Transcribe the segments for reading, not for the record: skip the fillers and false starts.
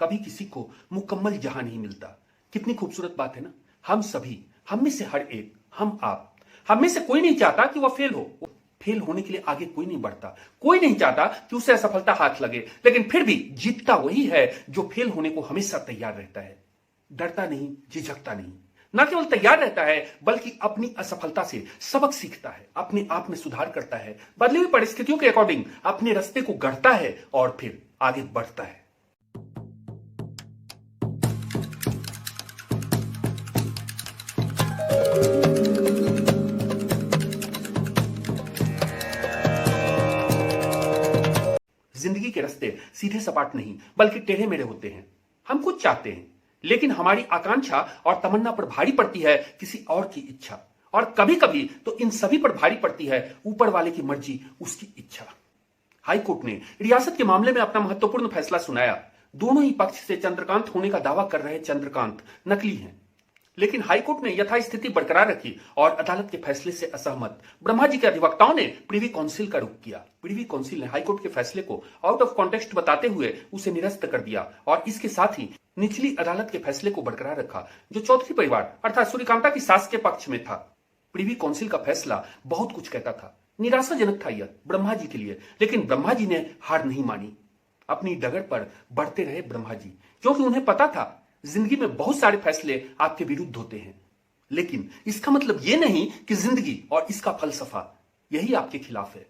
कभी किसी को मुकम्मल जहां नहीं मिलता। कितनी खूबसूरत बात है ना। हम सभी, हम में से हर एक, हम आप, हम में से कोई नहीं चाहता कि वह फेल हो। फेल होने के लिए आगे कोई नहीं बढ़ता। कोई नहीं चाहता कि उसे असफलता हाथ लगे, लेकिन फिर भी जीतता वही है जो फेल होने को हमेशा तैयार रहता है। डरता नहीं, झिझकता नहीं, न केवल तैयार रहता है बल्कि अपनी असफलता से सबक सीखता है, अपने आप में सुधार करता है, बदली हुई परिस्थितियों के अकॉर्डिंग अपने रास्ते को गढ़ता है और फिर आगे बढ़ता है। जिंदगी के रास्ते सीधे सपाट नहीं बल्कि टेढ़े मेढ़े होते हैं। हम कुछ चाहते हैं, लेकिन हमारी आकांक्षा और तमन्ना पर भारी पड़ती है किसी और की इच्छा, और कभी कभी तो इन सभी पर भारी पड़ती है ऊपर वाले की मर्जी, उसकी इच्छा। हाई कोर्ट ने रियासत के मामले में अपना महत्वपूर्ण फैसला सुनाया। दोनों ही पक्ष से चंद्रकांत होने का दावा कर रहे चंद्रकांत नकली हैं, लेकिन हाईकोर्ट ने यथास्थिति बरकरार रखी और अदालत के फैसले से असहमत ब्रह्मा जी के अधिवक्ताओं ने प्रिवी काउंसिल का रुख किया। प्रिवी काउंसिल ने हाईकोर्ट के फैसले को आउट ऑफ कॉन्टेक्स्ट बताते हुए उसे निरस्त कर दिया और इसके साथ ही निचली अदालत के फैसले को बरकरार रखा जो चौधरी परिवार अर्थात सूर्यकांता की सास के पक्ष में था। प्रिवी काउंसिल का फैसला बहुत कुछ कहता था, निराशाजनक था यह ब्रह्मा जी के लिए, लेकिन ब्रह्मा जी ने हार नहीं मानी। अपनी डगर पर बढ़ते रहे ब्रह्मा जी, क्योंकि उन्हें पता था जिंदगी में बहुत सारे फैसले आपके विरुद्ध होते हैं, लेकिन इसका मतलब यह नहीं कि जिंदगी और इसका फलसफा यही आपके खिलाफ है।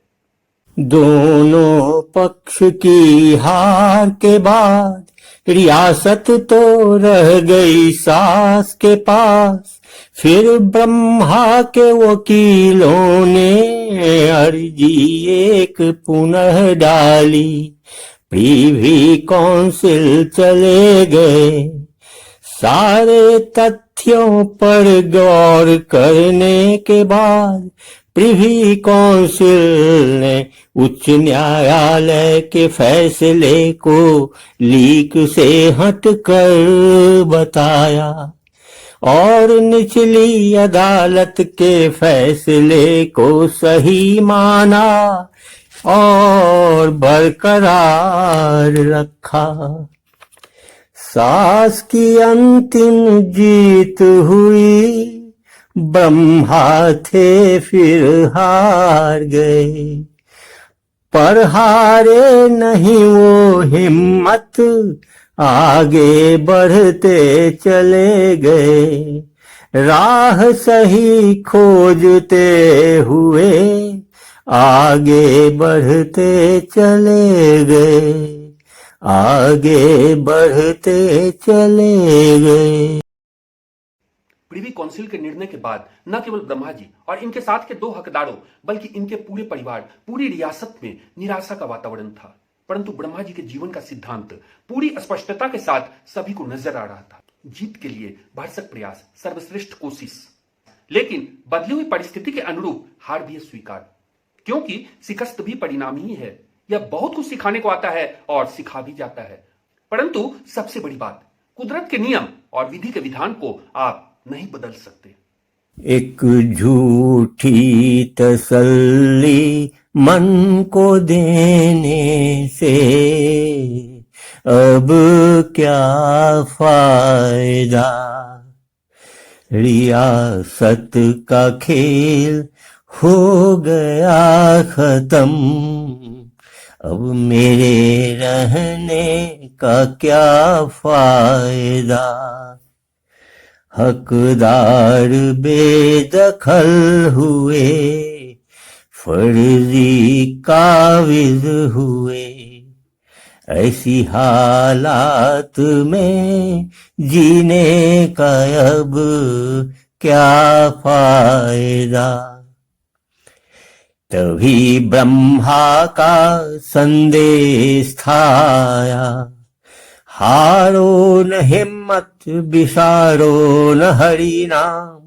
दोनों पक्ष की हार के बाद रियासत तो रह गई सास के पास। फिर ब्रह्मा के वकीलों ने अर्जी एक पुनः डाली। प्रिवी काउंसिल चले गए, सारे तथ्यों पर गौर करने के बाद प्रिवी काउंसिल ने उच्च न्यायालय के फैसले को लीक से हटकर बताया और निचली अदालत के फैसले को सही माना और बरकरार रखा। सास की अंतिम जीत हुई, ब्रह्मा थे फिर हार गए, पर हारे नहीं वो हिम्मत, आगे बढ़ते चले गए। राह सही खोजते हुए आगे बढ़ते चले गए, आगे बढ़ते चले गए। प्रिवी काउंसिल के निर्णय के बाद न केवल ब्रह्मा जी और इनके साथ के दो हकदारों बल्कि इनके पूरे परिवार, पूरी रियासत में निराशा का वातावरण था। परंतु ब्रह्मा जी के जीवन का सिद्धांत पूरी स्पष्टता के साथ सभी को नजर आ रहा था। जीत के लिए भरसक प्रयास, सर्वश्रेष्ठ कोशिश, लेकिन बदली हुई परिस्थिति के अनुरूप हार भी स्वीकार, क्योंकि शिकस्त भी परिणाम ही है। यह बहुत कुछ सिखाने को आता है और सिखा भी जाता है। परंतु सबसे बड़ी बात, कुदरत के नियम और विधि के विधान को आप नहीं बदल सकते। एक झूठी तसल्ली मन को देने से अब क्या फायदा। रियासत का खेल हो गया खत्म, अब मेरे रहने का क्या फायदा। हकदार बेदखल हुए, फर्जी काबिज हुए, ऐसी हालात में जीने का अब क्या फायदा। तभी ब्रह्मा का संदेश था आया, हारो न हिम्मत, बिसारो न हरि नाम।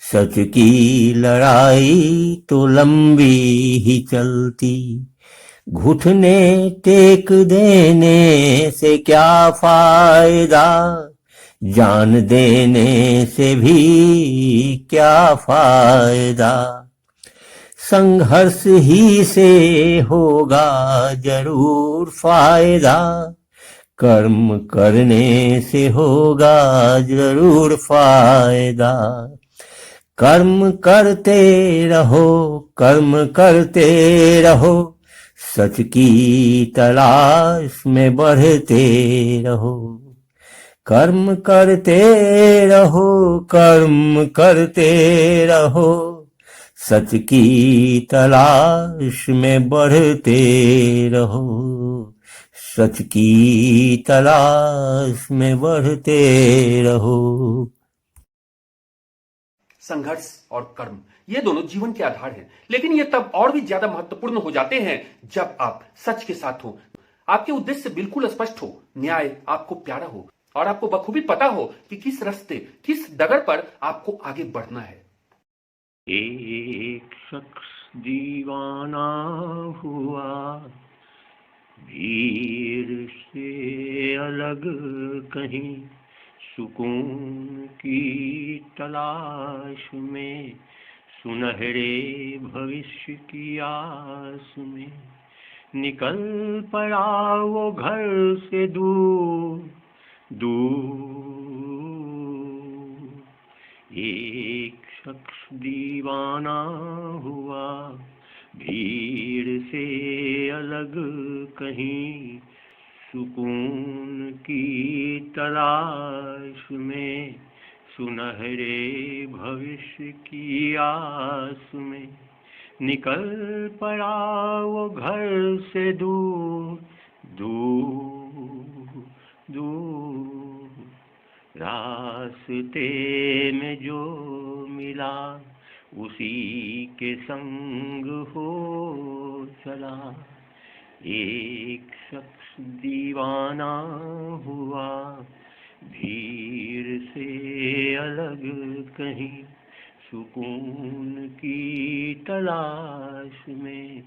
सच की लड़ाई तो लंबी ही चलती, घुटने टेक देने से क्या फायदा, जान देने से भी क्या फायदा। संघर्ष ही से होगा जरूर फायदा, कर्म करने से होगा जरूर फायदा। कर्म करते रहो, कर्म करते रहो, सच की तलाश में बढ़ते रहो। कर्म करते रहो, कर्म करते रहो, सच की तलाश में बढ़ते रहो। सच की तलाश में बढ़ते रहो। संघर्ष और कर्म ये दोनों जीवन के आधार हैं, लेकिन ये तब और भी ज्यादा महत्वपूर्ण हो जाते हैं जब आप सच के साथ हो, आपके उद्देश्य बिल्कुल स्पष्ट हो, न्याय आपको प्यारा हो और आपको बखूबी पता हो कि किस रास्ते, किस डगर पर आपको आगे बढ़ना है। एक शख्स दीवाना हुआ, भीड़ से अलग कहीं, सुकून की तलाश में, सुनहरे भविष्य की आस में। निकल पड़ा वो घर से दूर दूर। एक शख्स दीवाना हुआ, भीड़ से अलग कहीं, सुकून की तलाश में, सुनहरे भविष्य की आस में। निकल पड़ा वो घर से दूर दूर दूर। रास्ते में जो मिला उसी के संग हो चला। एक शख्स दीवाना हुआ, भीड़ से अलग कहीं, सुकून की तलाश में,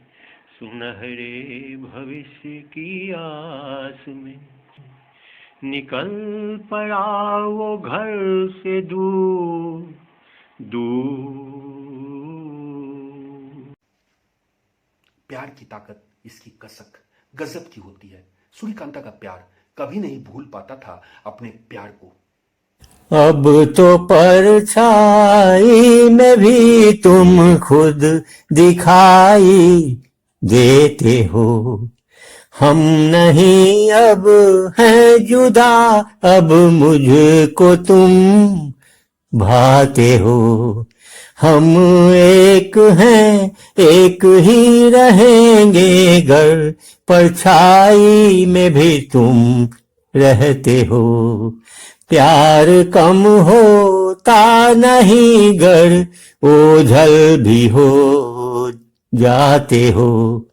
सुनहरे भविष्य की आस में। निकल पड़ा वो घर से दूर दूर। प्यार की ताकत, इसकी कसक गजब की होती है। सूर्यकांता का प्यार कभी नहीं भूल पाता था अपने प्यार को। अब तो परछाई में भी तुम खुद दिखाई देते हो। हम नहीं अब हैं जुदा, अब मुझको तुम भाते हो। हम एक हैं, एक ही रहेंगे, गर परछाई में भी तुम रहते हो। प्यार कम होता नहीं, गर ओझल भी हो जाते हो।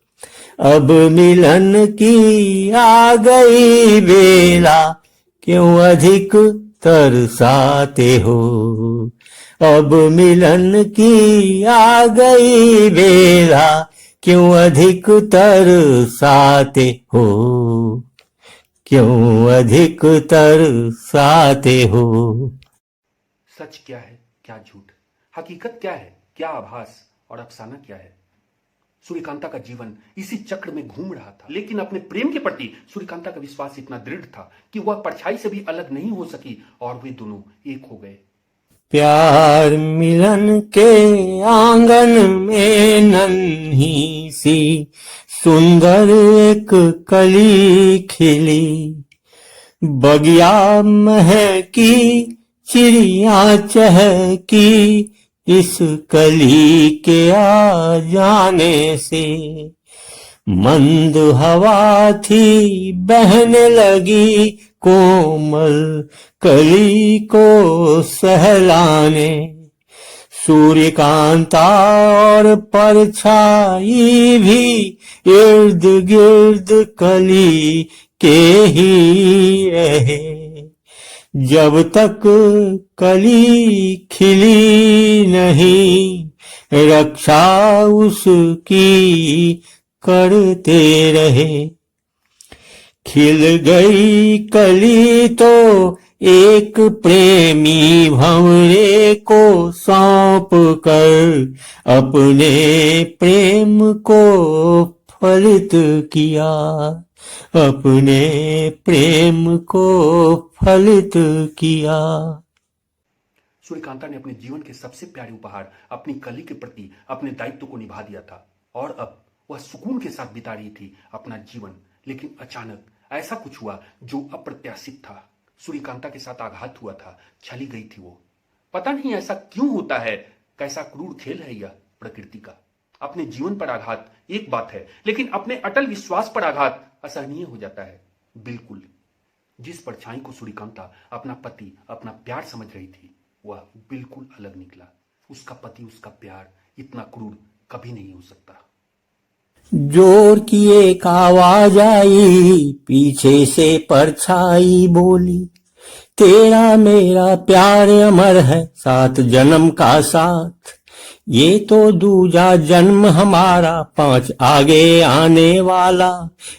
अब मिलन की आ गई बेला, क्यों अधिक तरसाते हो। अब मिलन की आ गई बेला, क्यों अधिक तरसाते हो। क्यों अधिक तरसाते हो। सच क्या है, क्या झूठ, हकीकत क्या है, क्या आभास और अफसाना क्या है। सूर्यकांता का जीवन इसी चक्र में घूम रहा था, लेकिन अपने प्रेम के प्रति सूर्यकांता का विश्वास इतना दृढ़ था कि वह परछाई से भी अलग नहीं हो सकी और वे दोनों एक हो गए। प्यार मिलन के आंगन में नन्ही सी सुंदर एक कली खिली। बगिया महकी, चिड़िया चहकी, इस कली के आ जाने से। मंद हवा थी बहने लगी कोमल कली को सहलाने। सूर्यकांता और परछाई भी इर्द गिर्द कली के ही रहे। जब तक कली खिली नहीं, रक्षा उसकी करते रहे। खिल गई कली तो एक प्रेमी भंवरे को सौंप कर अपने प्रेम को फलित किया, अपने प्रेम को फलित किया। सूर्यकांता ने अपने जीवन के सबसे प्यारे उपहार अपनी कली के प्रति अपने दायित्व को निभा दिया था और अब वह सुकून के साथ बिता रही थी अपना जीवन। लेकिन अचानक ऐसा कुछ हुआ जो अप्रत्याशित था। सूर्यकांता के साथ आघात हुआ था, चली गई थी वो। पता नहीं ऐसा क्यों होता है, कैसा क्रूर खेल है यह प्रकृति का। अपने जीवन पर आघात एक बात है, लेकिन अपने अटल विश्वास पर आघात असहनीय हो जाता है। बिल्कुल जिस परछाई को सूर्यकांता अपना पति, अपना प्यार समझ रही थी, वह बिल्कुल अलग निकला। उसका पति, उसका प्यार इतना क्रूर कभी नहीं हो सकता। जोर की एक आवाज आई, पीछे से परछाई बोली, तेरा मेरा प्यार अमर है, 7 जन्म का साथ। ये तो दूजा जन्म हमारा, 5 आगे आने वाला।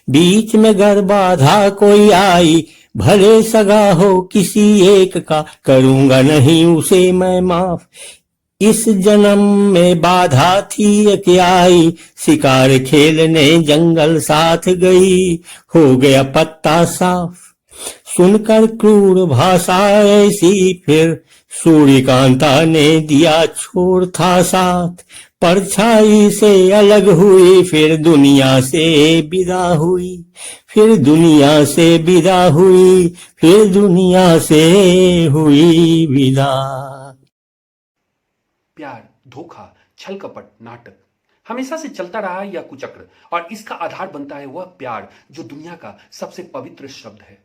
बीच में गर बाधा कोई आई, भले सगा हो किसी एक का, करूंगा नहीं उसे मैं माफ। इस जन्म में बाधा थी क्या आई, शिकार खेलने जंगल साथ गई, हो गया पत्ता साफ। सुनकर क्रूर भाषा ऐसी, फिर सूर्यकांता ने दिया छोड़ था साथ। परछाई से अलग हुई, फिर दुनिया से विदा हुई, फिर दुनिया से विदा हुई, फिर दुनिया से हुई विदा। प्यार, धोखा, छल कपट, नाटक हमेशा से चलता रहा है यह कुचक्र, और इसका आधार बनता है वह प्यार जो दुनिया का सबसे पवित्र शब्द है।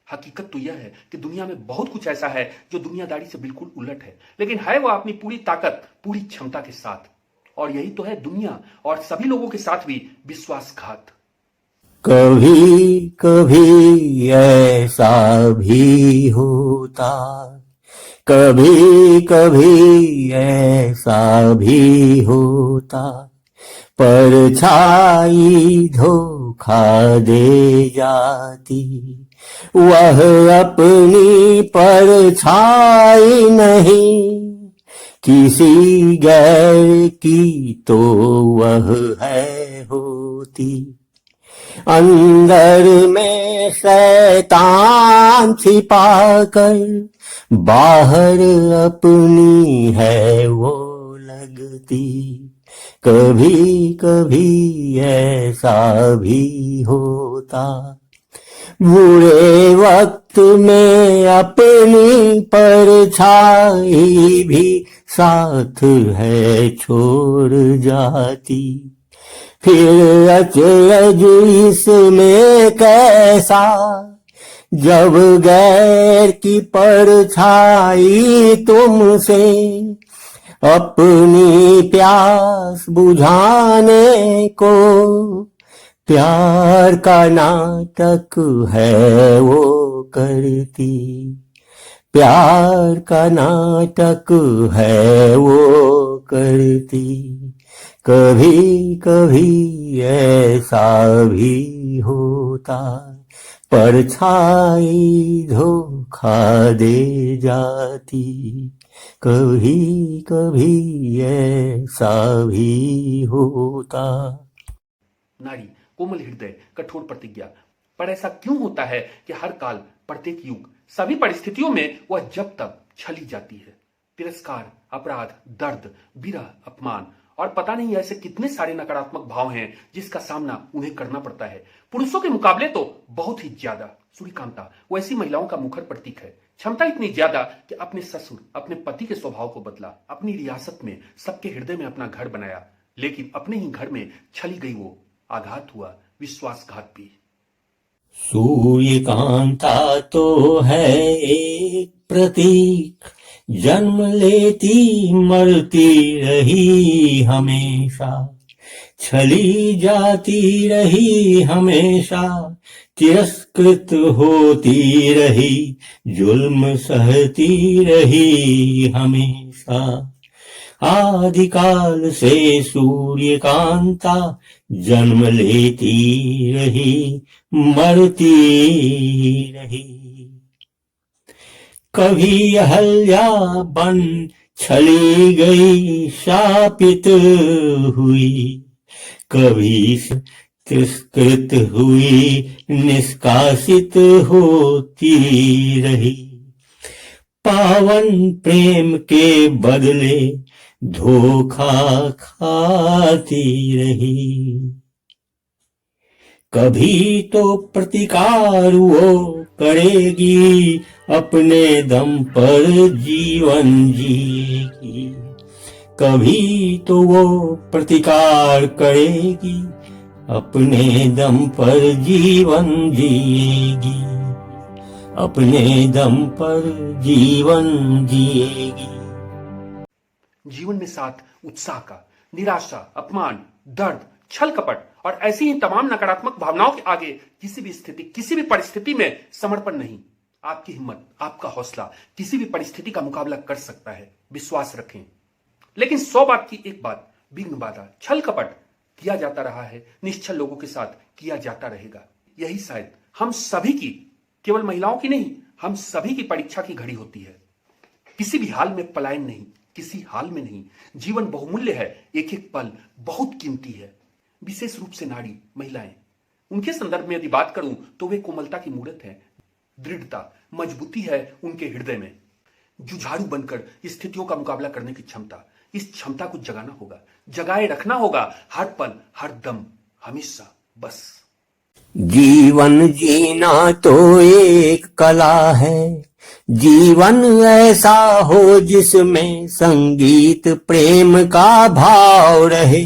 हकीकत तो यह है कि दुनिया में बहुत कुछ ऐसा है जो दुनियादारी से बिल्कुल उलट है, लेकिन है वह अपनी पूरी ताकत, पूरी क्षमता के साथ। और यही तो है दुनिया और सभी लोगों के साथ भी विश्वासघात। कभी कभी ऐसा भी होता, कभी कभी ऐसा भी होता, परछाई धोखा दे जाती, वह अपनी परछाई नहीं, किसी गैर की तो वह है होती। अंदर में शैतान छिपा कर, बाहर अपनी है वो लगती। कभी कभी ऐसा भी होता, बुरे वक्त में अपनी परछाई भी साथ है छोड़ जाती। फिर अचरज इसमें कैसा, जब गैर की परछाई तुमसे अपनी प्यास बुझाने को, प्यार का नाटक है वो करती, प्यार का नाटक है वो करती। कभी कभी ऐसा भी होता, परछाई धोखा दे जाती। कभी कभी ऐसा भी होता। नारी, कोमल हृदय, कठोर प्रतिज्ञा। पर ऐसा क्यों होता है कि हर काल, प्रत्येक युग, सभी परिस्थितियों में वह जब तक छली जाती है। तिरस्कार, अपराध, दर्द, विरह, अपमान और पता नहीं ऐसे कितने सारे नकारात्मक भाव हैं जिसका सामना उन्हें करना पड़ता है, पुरुषों के मुकाबले तो बहुत ही ज्यादा। सूर्यकांता वैसी महिलाओं का मुखर प्रतीक है। क्षमता इतनी ज्यादा कि अपने ससुर, अपने पति के स्वभाव को बदला, अपनी रियासत में सबके हृदय में अपना घर बनाया, लेकिन अपने ही घर में छली गई वो। आघात हुआ, विश्वासघात भी। सूर्यकांता तो है एक प्रतीक, जन्म लेती मरती रही हमेशा, छली जाती रही हमेशा, तिरस्कृत होती रही, जुल्म सहती रही हमेशा। आदिकाल से सूर्यकांता जन्म लेती रही, मरती रही। कभी अहल्या बन छली गई, शापित हुई, कभी तिरस्कृत हुई निष्कासित होती रही। पावन प्रेम के बदले धोखा खाती रही। कभी तो प्रतिकार वो करेगी, अपने दम पर जीवन जिएगी। कभी तो वो प्रतिकार करेगी, अपने दम पर जीवन जिएगी। अपने दम पर जीवन जिएगी। जीवन में साथ उत्साह का, निराशा, अपमान, दर्द, छल कपट और ऐसी ही तमाम नकारात्मक भावनाओं के आगे किसी भी स्थिति, किसी भी परिस्थिति में समर्पण नहीं। आपकी हिम्मत, आपका हौसला किसी भी परिस्थिति का मुकाबला कर सकता है, विश्वास रखें। लेकिन 100 बात की एक बात, विघ्न बाधा, छल कपट किया जाता रहा है, निश्चल लोगों के साथ किया जाता रहेगा। यही शायद हम सभी की, केवल महिलाओं की नहीं, हम सभी की परीक्षा की घड़ी होती है। किसी भी हाल में पलायन नहीं, किसी हाल में नहीं। जीवन बहुमूल्य है, एक एक पल बहुत कीमती है। विशेष रूप से नारी, महिलाएं, उनके संदर्भ में यदि बात करूं तो वे कोमलता की मूर्त है, दृढ़ता, मजबूती है उनके हृदय में। जुझारू बनकर स्थितियों का मुकाबला करने की क्षमता, इस क्षमता को जगाना होगा, जगाए रखना होगा हर पल, हर दम, हमेशा। बस जीवन जीना तो एक कला है, जीवन ऐसा हो जिसमें संगीत प्रेम का भाव रहे।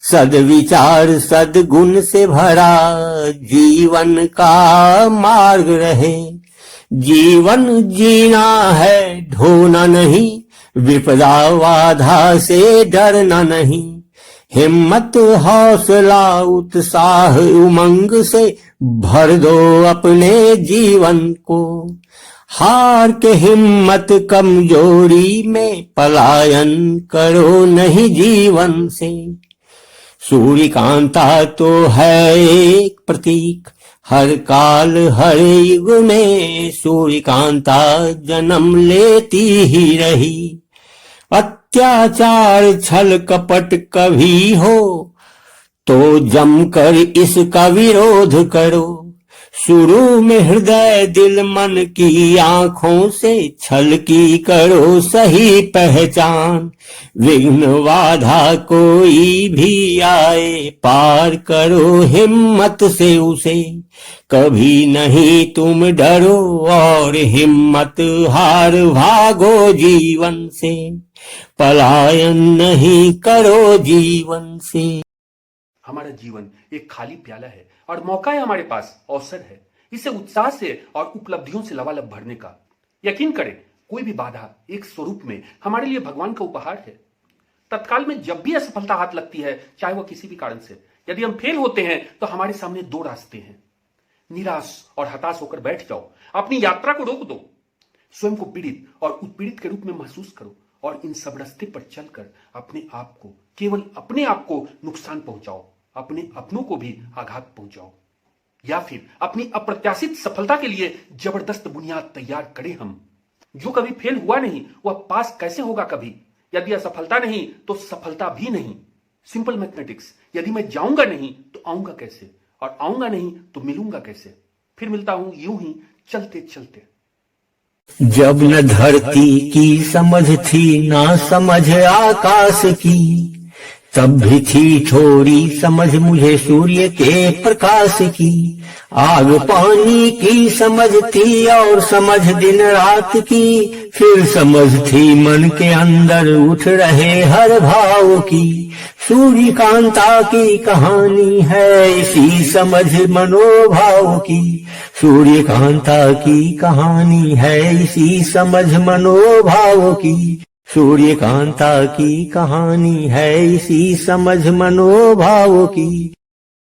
सद्विचार सद्गुण से भरा जीवन का मार्ग रहे। जीवन जीना है, ढोना नहीं, विपदा बाधा से डरना नहीं। हिम्मत, हौसला, उत्साह, उमंग से भर दो अपने जीवन को। हार के हिम्मत कमजोरी में पलायन करो नहीं जीवन से। सूर्यकांता तो है एक प्रतीक, हर काल हर युग में सूर्यकांता जन्म लेती ही रही। अत्याचार, छल कपट कभी हो तो जमकर इसका विरोध करो। शुरू में हृदय, दिल, मन की आंखों से छल की करो सही पहचान। विघ्न बाधा कोई भी आए, पार करो हिम्मत से उसे। कभी नहीं तुम डरो और हिम्मत हार भागो जीवन से। पलायन नहीं करो जीवन से। हमारा जीवन एक खाली प्याला है और मौका है हमारे पास, अवसर है इसे उत्साह से और उपलब्धियों से लबालब भरने का। यकीन करें, कोई भी बाधा एक स्वरूप में हमारे लिए भगवान का उपहार है। तत्काल में जब भी असफलता हाथ लगती है, चाहे वह किसी भी कारण से, यदि हम फेल होते हैं तो हमारे सामने 2 रास्ते हैं। निराश और हताश होकर बैठ जाओ, अपनी यात्रा को रोक दो, स्वयं को पीड़ित और उत्पीड़ित के रूप में महसूस करो और इन सब रास्ते पर चलकर अपने आप को, केवल अपने आप को नुकसान पहुंचाओ, अपने अपनों को भी आघात पहुंचाओ। या फिर अपनी अप्रत्याशित सफलता के लिए जबरदस्त बुनियाद तैयार करें हम। जो कभी फेल हुआ नहीं वह पास कैसे होगा कभी? यदि असफलता नहीं तो सफलता भी नहीं। Simple mathematics. यदि मैं जाऊंगा नहीं तो आऊंगा कैसे, और आऊंगा नहीं तो मिलूंगा कैसे? फिर मिलता हूं यूं ही चलते चलते। जब न धरती की समझ थी ना समझ आकाश की, तब भी थी थोड़ी समझ मुझे सूर्य के प्रकाश की। आग पानी की समझ थी और समझ दिन रात की, फिर समझ थी मन के अंदर उठ रहे हर भाव की। सूर्यकांता की कहानी है इसी समझ मनोभाव की। सूर्यकांता की कहानी है इसी समझ मनोभाव की। सूर्यकांता की कहानी है इसी समझ मनोभाव की।